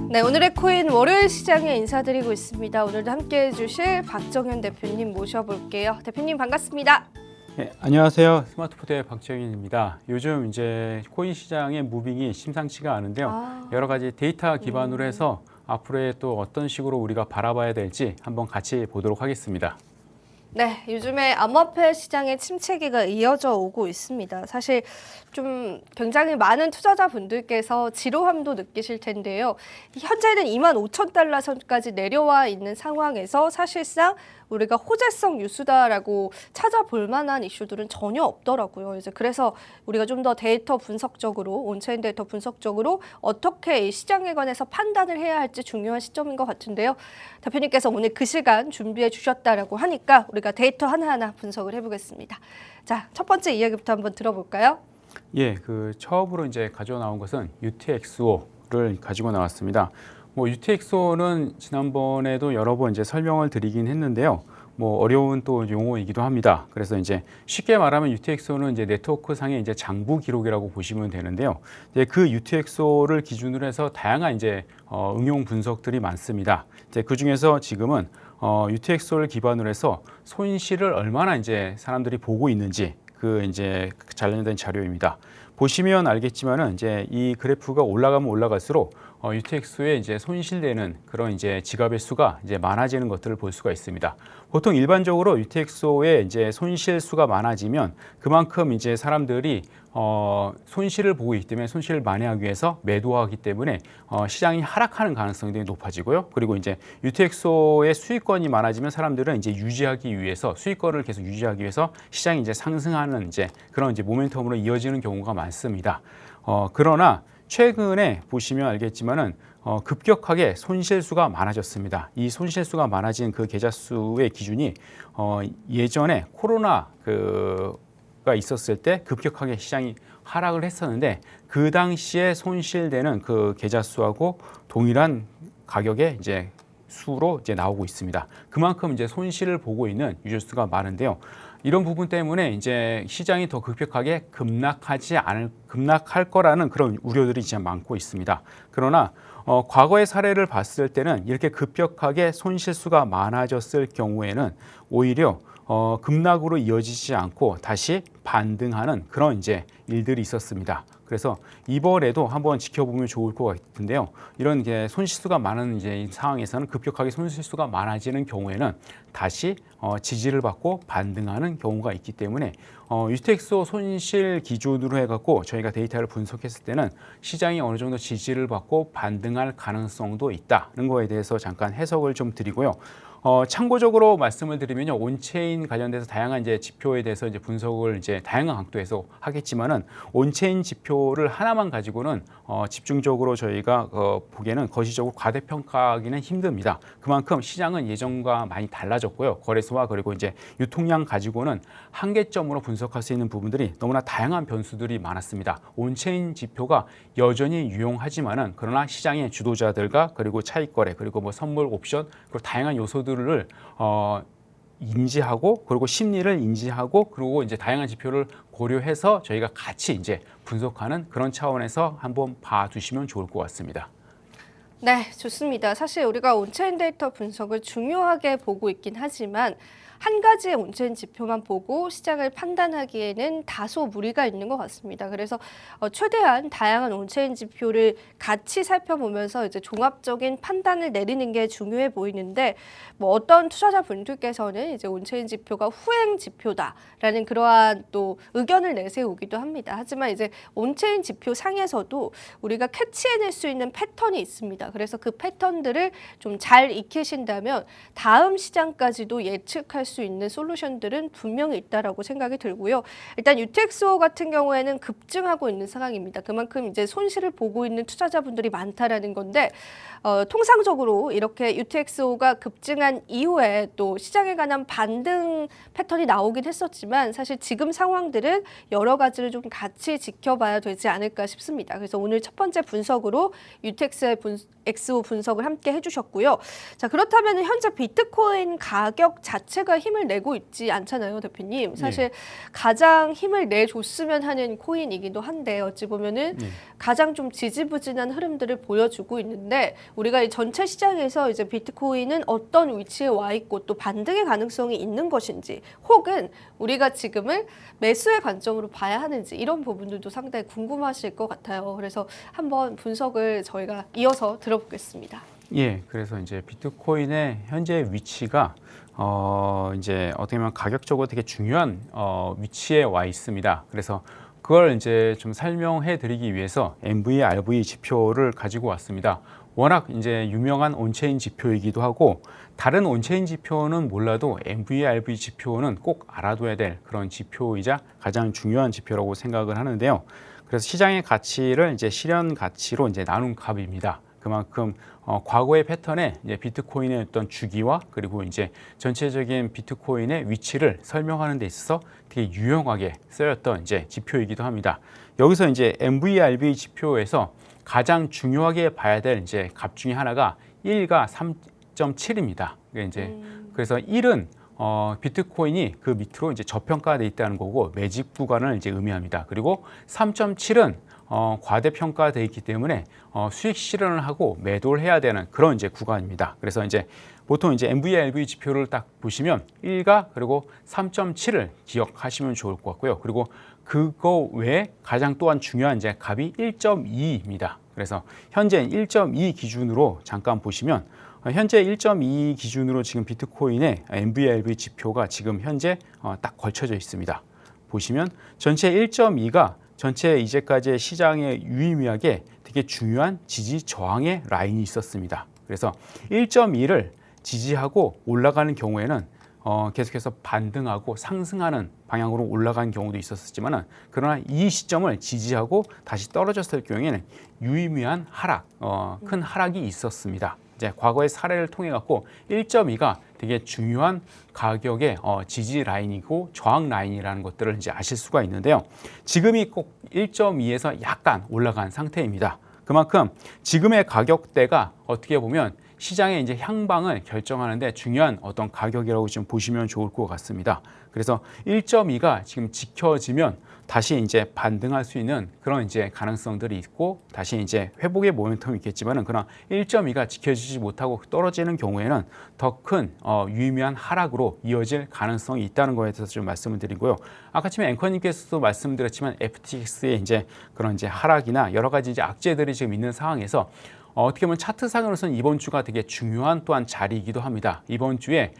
네, 오늘의 코인 월요일 시장에 인사드리고 있습니다. 오늘도 함께해 주실 박정현 대표님 모셔볼게요. 대표님 반갑습니다. 네, 안녕하세요. 스마트포드의 박정현입니다. 요즘 이제 코인 시장의 무빙이 심상치가 않은데요. 여러 가지 데이터 기반으로 해서 앞으로의 또 어떤 식으로 우리가 바라봐야 될지 한번 같이 보도록 하겠습니다. 네, 요즘에 암호화폐 시장의 침체기가 이어져 오고 있습니다. 사실 좀 굉장히 많은 투자자분들께서 지루함도 느끼실 텐데요. 현재는 25,000달러 선까지 내려와 있는 상황에서 사실상 우리가 호재성 뉴스다라고 찾아볼 만한 이슈들은 전혀 없더라고요. 이제 그래서 우리가 좀 더 데이터 분석적으로, 온체인 데이터 분석적으로 어떻게 이 시장에 관해서 판단을 해야 할지 중요한 시점인 것 같은데요. 대표님께서 오늘 그 시간 준비해 주셨다라고 하니까 우리가 데이터 하나하나 분석을 해보겠습니다. 자, 첫 번째 이야기부터 한번 들어볼까요? 예, 처음으로 이제 가져 나온 것은 UTXO를 가지고 나왔습니다. UTXO는 지난번에도 여러 번 이제 설명을 드리긴 했는데요. 어려운 또 용어이기도 합니다. 그래서 이제 쉽게 말하면 UTXO는 이제 네트워크 상의 이제 장부 기록이라고 보시면 되는데요. 이제 그 UTXO를 기준으로 해서 다양한 이제 응용 분석들이 많습니다. 이제 그 중에서 지금은 UTXO를 기반으로 해서 손실을 얼마나 이제 사람들이 보고 있는지 이제 관련된 자료입니다. 보시면 알겠지만은 이제 이 그래프가 올라가면 올라갈수록 UTXO에 이제 손실되는 그런 이제 지갑의 수가 이제 많아지는 것들을 볼 수가 있습니다. 보통 일반적으로 UTXO에 이제 손실 수가 많아지면 그만큼 이제 사람들이 손실을 보고 있기 때문에 손실을 만회하기 위해서 매도하기 때문에 시장이 하락하는 가능성이 되게 높아지고요. 그리고 이제 UTXO의 수익권이 많아지면 사람들은 이제 유지하기 위해서 수익권을 계속 유지하기 위해서 시장이 이제 상승하는 이제 그런 이제 모멘텀으로 이어지는 경우가 많습니다. 그러나 최근에 보시면 알겠지만은 급격하게 손실수가 많아졌습니다. 이 손실수가 많아진 그 계좌 수의 기준이 예전에 코로나가 있었을 때 급격하게 시장이 하락을 했었는데 그 당시에 손실되는 그 계좌 수하고 동일한 가격의 이제 수로 이제 나오고 있습니다. 그만큼 이제 손실을 보고 있는 유저 수가 많은데요. 이런 부분 때문에 이제 시장이 더 급격하게 급락할 거라는 그런 우려들이 진짜 많고 있습니다. 그러나 과거의 사례를 봤을 때는 이렇게 급격하게 손실수가 많아졌을 경우에는 오히려 급락으로 이어지지 않고 다시 반등하는 그런 이제 일들이 있었습니다. 그래서 이번에도 한번 지켜보면 좋을 것 같은데요. 이런 게 손실수가 많은 이제 이 상황에서는 급격하게 손실수가 많아지는 경우에는 다시 지지를 받고 반등하는 경우가 있기 때문에 UTXO 손실 기준으로 해갖고 저희가 데이터를 분석했을 때는 시장이 어느 정도 지지를 받고 반등할 가능성도 있다는 거에 대해서 잠깐 해석을 좀 드리고요. 참고적으로 말씀을 드리면요, 온체인 관련돼서 다양한 이제 지표에 대해서 이제 분석을 이제 다양한 각도에서 하겠지만은 온체인 지표를 하나만 가지고는 집중적으로 저희가 보기에는 거시적으로 과대평가하기는 힘듭니다. 그만큼 시장은 예전과 많이 달라졌고요. 거래소와 그리고 이제 유통량 가지고는 한계점으로 분석할 수 있는 부분들이 너무나 다양한 변수들이 많았습니다. 온체인 지표가 여전히 유용하지만은 그러나 시장의 주도자들과 그리고 차익거래 그리고 선물 옵션 그리고 다양한 요소들 을 인지하고 그리고 심리를 인지하고 그리고 이제 다양한 지표를 고려해서 저희가 같이 이제 분석하는 그런 차원에서 한번 봐두시면 좋을 것 같습니다. 네, 좋습니다. 사실 우리가 온체인 데이터 분석을 중요하게 보고 있긴 하지만 한 가지의 온체인 지표만 보고 시장을 판단하기에는 다소 무리가 있는 것 같습니다. 그래서 최대한 다양한 온체인 지표를 같이 살펴보면서 이제 종합적인 판단을 내리는 게 중요해 보이는데 어떤 투자자분들께서는 이제 온체인 지표가 후행 지표다라는 그러한 또 의견을 내세우기도 합니다. 하지만 이제 온체인 지표 상에서도 우리가 캐치해낼 수 있는 패턴이 있습니다. 그래서 그 패턴들을 좀 잘 익히신다면 다음 시장까지도 예측할 수 있는 솔루션들은 분명히 있다라고 생각이 들고요. 일단 UTXO 같은 경우에는 급증하고 있는 상황입니다. 그만큼 이제 손실을 보고 있는 투자자분들이 많다라는 건데 통상적으로 이렇게 UTXO가 급증한 이후에 또 시장에 관한 반등 패턴이 나오긴 했었지만 사실 지금 상황들은 여러 가지를 좀 같이 지켜봐야 되지 않을까 싶습니다. 그래서 오늘 첫 번째 분석으로 UTXO 분석을 함께 해주셨고요. 자, 그렇다면 현재 비트코인 가격 자체가 우리가 힘을 내고 있지 않잖아요, 대표님. 사실 가장 힘을 내줬으면 하는 코인이기도 한데 어찌 보면은 가장 좀 지지부진한 흐름들을 보여주고 있는데 우리가 이 전체 시장에서 이제 비트코인은 어떤 위치에 와 있고 또 반등의 가능성이 있는 것인지 혹은 우리가 지금을 매수의 관점으로 봐야 하는지 이런 부분들도 상당히 궁금하실 것 같아요. 그래서 한번 분석을 저희가 이어서 들어보겠습니다. 예, 그래서 이제 비트코인의 현재 위치가 이제 어떻게 보면 가격적으로 되게 중요한 위치에 와 있습니다. 그래서 그걸 이제 좀 설명해 드리기 위해서 MVRV 지표를 가지고 왔습니다. 워낙 이제 유명한 온체인 지표이기도 하고 다른 온체인 지표는 몰라도 MVRV 지표는 꼭 알아둬야 될 그런 지표이자 가장 중요한 지표라고 생각을 하는데요. 그래서 시장의 가치를 이제 실현 가치로 이제 나눈 값입니다. 그만큼 과거의 패턴에 이제 비트코인의 어떤 주기와 그리고 이제 전체적인 비트코인의 위치를 설명하는 데 있어서 되게 유용하게 쓰였던 이제 지표이기도 합니다. 여기서 이제 MVRV 지표에서 가장 중요하게 봐야 될 이제 값 중에 하나가 1과 3.7입니다. 그래서 1은 비트코인이 그 밑으로 이제 저평가돼 있다는 거고 매집 구간을 이제 의미합니다. 그리고 3.7은 과대평가되어 있기 때문에 수익 실현을 하고 매도를 해야 되는 그런 이제 구간입니다. 그래서 이제 보통 이제 MVRV 지표를 딱 보시면 1과 그리고 3.7을 기억하시면 좋을 것 같고요. 그리고 그거 외에 가장 또한 중요한 이제 값이 1.2입니다. 그래서 현재 1.2 기준으로 잠깐 보시면 현재 1.2 기준으로 지금 비트코인의 MVRV 지표가 지금 현재 딱 걸쳐져 있습니다. 보시면 전체 1.2가 전체 이제까지의 시장에 유의미하게 되게 중요한 지지 저항의 라인이 있었습니다. 그래서 1.2를 지지하고 올라가는 경우에는 계속해서 반등하고 상승하는 방향으로 올라간 경우도 있었지만은 그러나 이 시점을 지지하고 다시 떨어졌을 경우에는 유의미한 하락, 큰 하락이 있었습니다. 이제 과거의 사례를 통해 갖고 1.2가 되게 중요한 가격의 지지 라인이고 저항 라인이라는 것들을 이제 아실 수가 있는데요. 지금이 꼭 1.2에서 약간 올라간 상태입니다. 그만큼 지금의 가격대가 어떻게 보면 시장의 이제 향방을 결정하는데 중요한 어떤 가격이라고 좀 보시면 좋을 것 같습니다. 그래서 1.2가 지금 지켜지면 다시 이제 반등할 수 있는 그런 이제 가능성들이 있고 다시 이제 회복의 모멘텀이 있겠지만은 그러나 1.2가 지켜지지 못하고 떨어지는 경우에는 더 큰 유의미한 하락으로 이어질 가능성이 있다는 거에 대해서 좀 말씀을 드리고요. 아까 전에 앵커님께서도 말씀드렸지만 FTX의 이제 그런 이제 하락이나 여러 가지 이제 악재들이 지금 있는 상황에서 어떻게 보면 차트상으로서는 이번 주가 되게 중요한 또한 자리이기도 합니다. 이번 주에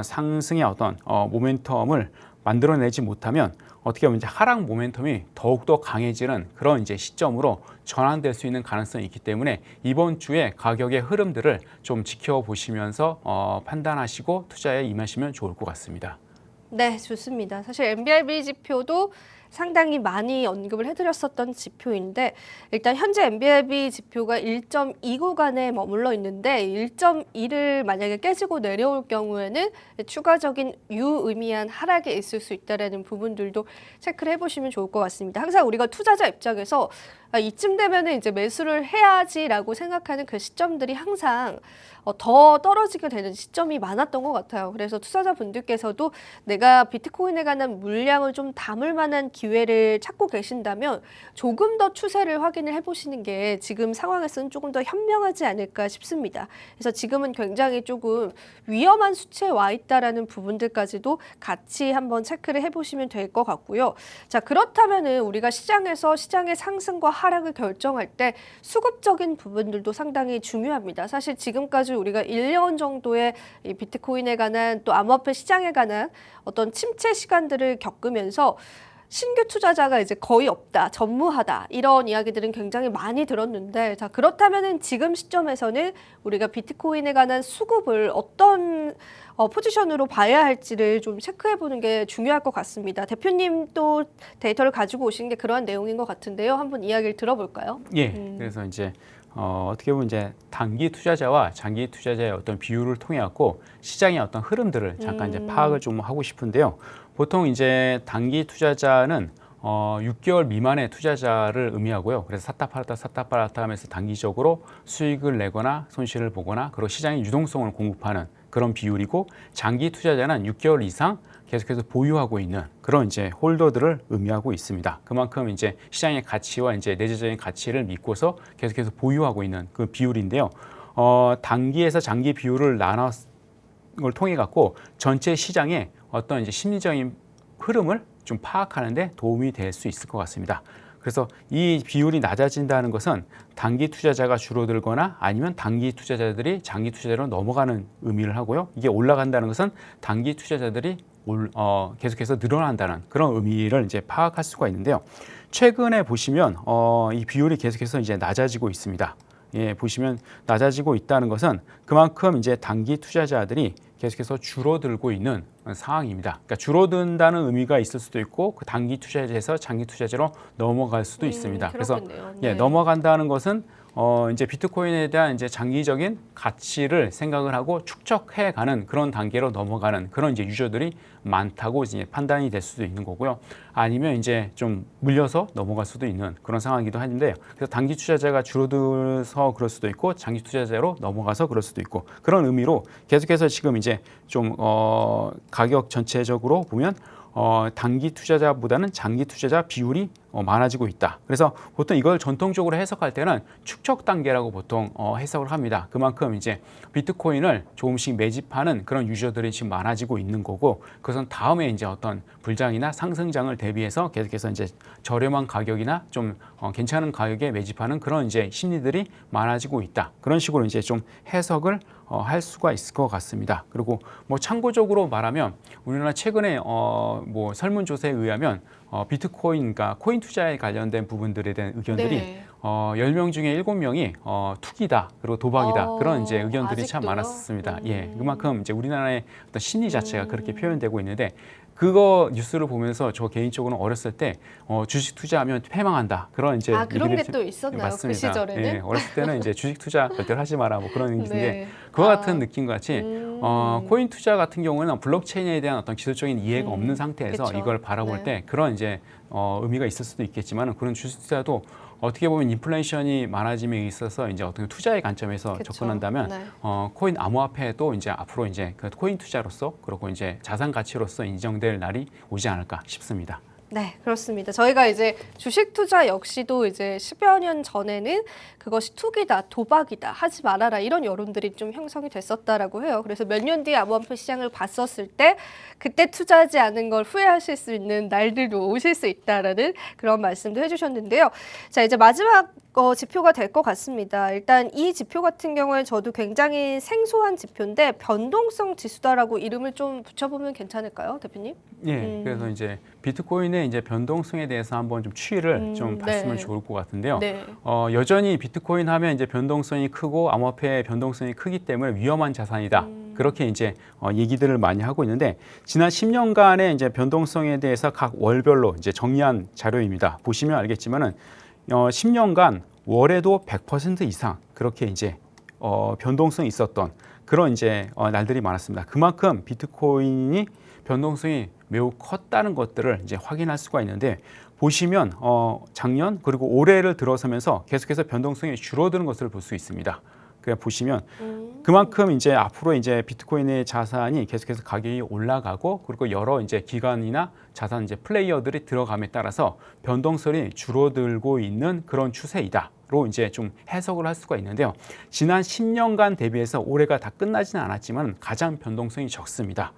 상승의 어떤 모멘텀을 만들어내지 못하면 어떻게 보면 이제 하락 모멘텀이 더욱더 강해지는 그런 이제 시점으로 전환될 수 있는 가능성이 있기 때문에 이번 주에 가격의 흐름들을 좀 지켜보시면서 판단하시고 투자에 임하시면 좋을 것 같습니다. 네, 좋습니다. 사실 MVRV 지표도 상당히 많이 언급을 해드렸었던 지표인데 일단 현재 MVRV 지표가 1.2 구간에 머물러 있는데 1.2를 만약에 깨지고 내려올 경우에는 추가적인 유의미한 하락이 있을 수 있다는 부분들도 체크를 해보시면 좋을 것 같습니다. 항상 우리가 투자자 입장에서 이쯤 되면은 이제 매수를 해야지라고 생각하는 그 시점들이 항상 더 떨어지게 되는 시점이 많았던 것 같아요. 그래서 투자자분들께서도 내가 비트코인에 관한 물량을 좀 담을 만한 기회를 찾고 계신다면 조금 더 추세를 확인을 해보시는 게 지금 상황에서는 조금 더 현명하지 않을까 싶습니다. 그래서 지금은 굉장히 조금 위험한 수치에 와 있다라는 부분들까지도 같이 한번 체크를 해보시면 될 것 같고요. 자, 그렇다면은 우리가 시장에서 시장의 상승과 하락을 결정할 때 수급적인 부분들도 상당히 중요합니다. 사실 지금까지 우리가 1년 정도의 이 비트코인에 관한 또 암호화폐 시장에 관한 어떤 침체 시간들을 겪으면서 신규 투자자가 이제 거의 없다, 전무하다 이런 이야기들은 굉장히 많이 들었는데 자 그렇다면은 지금 시점에서는 우리가 비트코인에 관한 수급을 어떤 포지션으로 봐야 할지를 좀 체크해 보는 게 중요할 것 같습니다. 대표님 또 데이터를 가지고 오신 게 그러한 내용인 것 같은데요. 한번 이야기를 들어볼까요? 예, 그래서 이제 어떻게 보면 이제 단기 투자자와 장기 투자자의 어떤 비율을 통해 갖고 시장의 어떤 흐름들을 잠깐 이제 파악을 좀 하고 싶은데요. 보통 이제 단기 투자자는 6개월 미만의 투자자를 의미하고요. 그래서 샀다 팔았다 하면서 단기적으로 수익을 내거나 손실을 보거나 그리고 시장의 유동성을 공급하는 그런 비율이고 장기 투자자는 6개월 이상 계속해서 보유하고 있는 그런 이제 홀더들을 의미하고 있습니다. 그만큼 이제 시장의 가치와 이제 내재적인 가치를 믿고서 계속해서 보유하고 있는 그 비율인데요. 단기에서 장기 비율을 나눠 걸 통해 갖고 전체 시장의 어떤 이제 심리적인 흐름을 좀 파악하는데 도움이 될 수 있을 것 같습니다. 그래서 이 비율이 낮아진다는 것은 단기 투자자가 줄어들거나 아니면 단기 투자자들이 장기 투자자로 넘어가는 의미를 하고요. 이게 올라간다는 것은 단기 투자자들이 계속해서 늘어난다는 그런 의미를 이제 파악할 수가 있는데요. 최근에 보시면 이 비율이 계속해서 이제 낮아지고 있습니다. 예, 보시면 낮아지고 있다는 것은 그만큼 이제 단기 투자자들이 계속해서 줄어들고 있는 상황입니다. 그러니까 줄어든다는 의미가 있을 수도 있고 그 단기 투자자에서 장기 투자자로 넘어갈 수도 있습니다. 그래서 예, 넘어간다는 것은 이제 비트코인에 대한 이제 장기적인 가치를 생각을 하고 축적해가는 그런 단계로 넘어가는 그런 이제 유저들이 많다고 이제 판단이 될 수도 있는 거고요. 아니면 이제 좀 물려서 넘어갈 수도 있는 그런 상황이기도 한데요. 그래서 단기 투자자가 줄어들어서 그럴 수도 있고 장기 투자자로 넘어가서 그럴 수도 있고 그런 의미로 계속해서 지금 이제 좀 가격 전체적으로 보면 단기 투자자보다는 장기 투자자 비율이 많아지고 있다. 그래서 보통 이걸 전통적으로 해석할 때는 축적 단계라고 보통 해석을 합니다. 그만큼 이제 비트코인을 조금씩 매집하는 그런 유저들이 지금 많아지고 있는 거고, 그것은 다음에 이제 어떤 불장이나 상승장을 대비해서 계속해서 이제 저렴한 가격이나 좀 괜찮은 가격에 매집하는 그런 이제 심리들이 많아지고 있다. 그런 식으로 이제 좀 해석을 할 수가 있을 것 같습니다. 그리고 뭐 참고적으로 말하면 우리나라 최근에 뭐 설문조사에 의하면 비트코인과 코인 투자에 관련된 부분들에 대한 의견들이 10명 중에 7명이 투기다 그리고 도박이다 그런 이제 의견들이 참 많았습니다. 예, 그만큼 이제 우리나라의 어떤 심리 자체가 그렇게 표현되고 있는데, 그거 뉴스를 보면서 저 개인적으로 어렸을 때 주식 투자하면 패망한다 그런 이제 그런 게 또 있었나요? 맞습니다. 그 시절에는? 예, 어렸을 때는 이제 주식 투자 절대로 하지 마라 뭐 그런 얘기인데 그와 같은 느낌과 같이 코인 투자 같은 경우는 블록체인에 대한 어떤 기술적인 이해가 없는 상태에서 그쵸. 이걸 바라볼 때 그런 이제 의미가 있을 수도 있겠지만, 그런 주식 투자도 어떻게 보면 인플레이션이 많아짐에 있어서 이제 어떤 투자의 관점에서 그쵸. 접근한다면 코인 암호화폐도 이제 앞으로 이제 그 코인 투자로서 그리고 이제 자산 가치로서 인정될 날이 오지 않을까 싶습니다. 네, 그렇습니다. 저희가 이제 주식 투자 역시도 이제 10여 년 전에는 그것이 투기다, 도박이다, 하지 말아라 이런 여론들이 좀 형성이 됐었다라고 해요. 그래서 몇 년 뒤에 암호화폐 시장을 봤었을 때 그때 투자하지 않은 걸 후회하실 수 있는 날들도 오실 수 있다라는 그런 말씀도 해주셨는데요. 자, 이제 마지막 지표가 될 것 같습니다. 일단 이 지표 같은 경우에 저도 굉장히 생소한 지표인데 변동성 지수다라고 이름을 좀 붙여보면 괜찮을까요, 대표님? 예, 그래서 이제 비트코인의 이제 변동성에 대해서 한번 좀 추이를 좀 봤으면 좋을 것 같은데요. 여전히 비트코인 하면 이제 변동성이 크고 암호화폐의 변동성이 크기 때문에 위험한 자산이다. 그렇게 이제 얘기들을 많이 하고 있는데, 지난 10년간의 이제 변동성에 대해서 각 월별로 이제 정리한 자료입니다. 보시면 알겠지만은 10년간 월에도 100% 이상 그렇게 이제 변동성이 있었던 그런 이제 날들이 많았습니다. 그만큼 비트코인이 변동성이 매우 컸다는 것들을 이제 확인할 수가 있는데, 보시면 작년 그리고 올해를 들어서면서 계속해서 변동성이 줄어드는 것을 볼 수 있습니다. 그냥 보시면 그만큼 이제 앞으로 이제 비트코인의 자산이 계속해서 가격이 올라가고, 그리고 여러 이제 기관이나 자산 이제 플레이어들이 들어감에 따라서 변동성이 줄어들고 있는 그런 추세이다로 이제 좀 해석을 할 수가 있는데요. 지난 10년간 대비해서 올해가 다 끝나지는 않았지만 가장 변동성이 적습니다.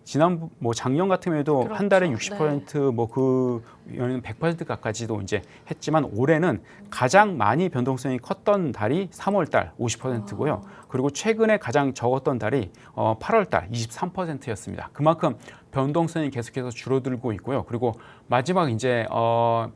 지난 뭐 작년 같은 경우에도 그렇죠. 한 달에 60% 뭐 그 100% 가까지도 이제 했지만, 올해는 가장 많이 변동성이 컸던 달이 3월 달 50%고요. 그리고 최근에 가장 적었던 달이 8월 달 23%였습니다. 그만큼 변동성이 계속해서 줄어들고 있고요. 그리고 마지막 이제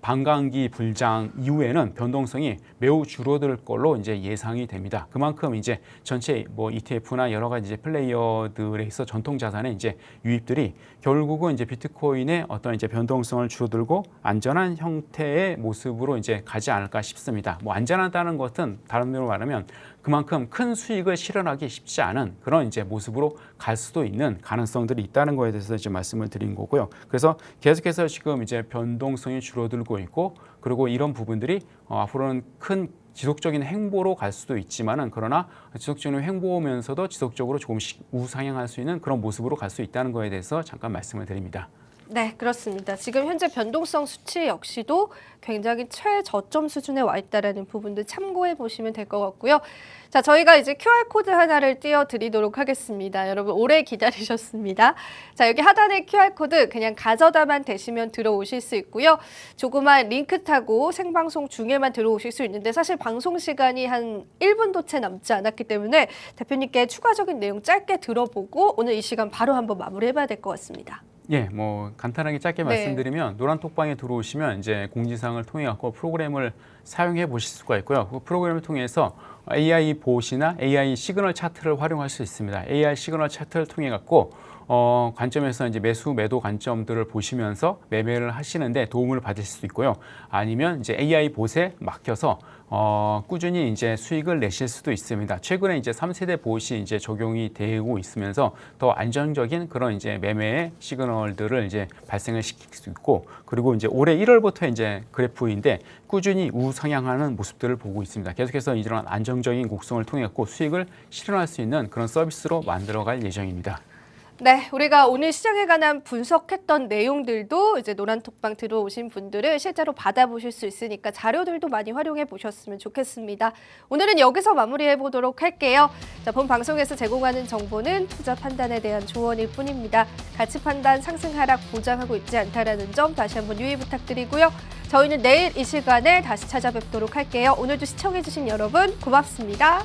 반감기 불장 이후에는 변동성이 매우 줄어들 걸로 이제 예상이 됩니다. 그만큼 이제 전체 뭐 ETF나 여러 가지 이제 플레이어들에 있어 전통 자산의 이제 유입들이 결국은 이제 비트코인의 어떤 이제 변동성을 줄어들고 안전한 형태의 모습으로 이제 가지 않을까 싶습니다. 뭐 안전하다는 것은 다른 말로 말하면 그만큼 큰 수익을 실현하기 쉽지 않은 그런 이제 모습으로 갈 수도 있는 가능성들이 있다는 거에 대해서 이제 말씀을 드린 거고요. 그래서 계속해서 지금 이제 변동성이 줄어들고 있고, 그리고 이런 부분들이 앞으로는 큰 지속적인 횡보로 갈 수도 있지만은 그러나 지속적인 횡보면서도 지속적으로 조금씩 우상향할 수 있는 그런 모습으로 갈 수 있다는 거에 대해서 잠깐 말씀을 드립니다. 네, 그렇습니다. 지금 현재 변동성 수치 역시도 굉장히 최저점 수준에 와 있다는 부분도 참고해 보시면 될 것 같고요. 자, 저희가 이제 QR코드 하나를 띄워드리도록 하겠습니다. 여러분 오래 기다리셨습니다. 자, 여기 하단에 QR코드 그냥 가져다만 대시면 들어오실 수 있고요. 조그만 링크 타고 생방송 중에만 들어오실 수 있는데 사실 방송 시간이 한 1분도 채 남지 않았기 때문에 대표님께 추가적인 내용 짧게 들어보고 오늘 이 시간 바로 한번 마무리해봐야 될 것 같습니다. 예, 뭐 간단하게 짧게 네. 말씀드리면 노란 톡방에 들어오시면 이제 공지사항을 통해 갖고 프로그램을 사용해 보실 수가 있고요. 그 프로그램을 통해서 AI 봇이나 AI 시그널 차트를 활용할 수 있습니다. AI 시그널 차트를 통해 갖고 관점에서 이제 매수 매도 관점들을 보시면서 매매를 하시는데 도움을 받으실 수 있고요. 아니면 이제 AI 봇에 맡겨서 꾸준히 이제 수익을 내실 수도 있습니다. 최근에 이제 3세대 봇이 이제 적용이 되고 있으면서 더 안정적인 그런 이제 매매의 시그널들을 이제 발생을 시킬 수 있고, 그리고 이제 올해 1월부터 이제 그래프인데 꾸준히 우상향하는 모습들을 보고 있습니다. 계속해서 이런 안정적인 곡선을 통해 갖고 수익을 실현할 수 있는 그런 서비스로 만들어갈 예정입니다. 네, 우리가 오늘 시장에 관한 분석했던 내용들도 이제 노란톡방 들어오신 분들은 실제로 받아보실 수 있으니까 자료들도 많이 활용해 보셨으면 좋겠습니다. 오늘은 여기서 마무리해 보도록 할게요. 자, 본 방송에서 제공하는 정보는 투자 판단에 대한 조언일 뿐입니다. 가치 판단 상승 하락 보장하고 있지 않다라는 점 다시 한번 유의 부탁드리고요. 저희는 내일 이 시간에 다시 찾아뵙도록 할게요. 오늘도 시청해 주신 여러분 고맙습니다.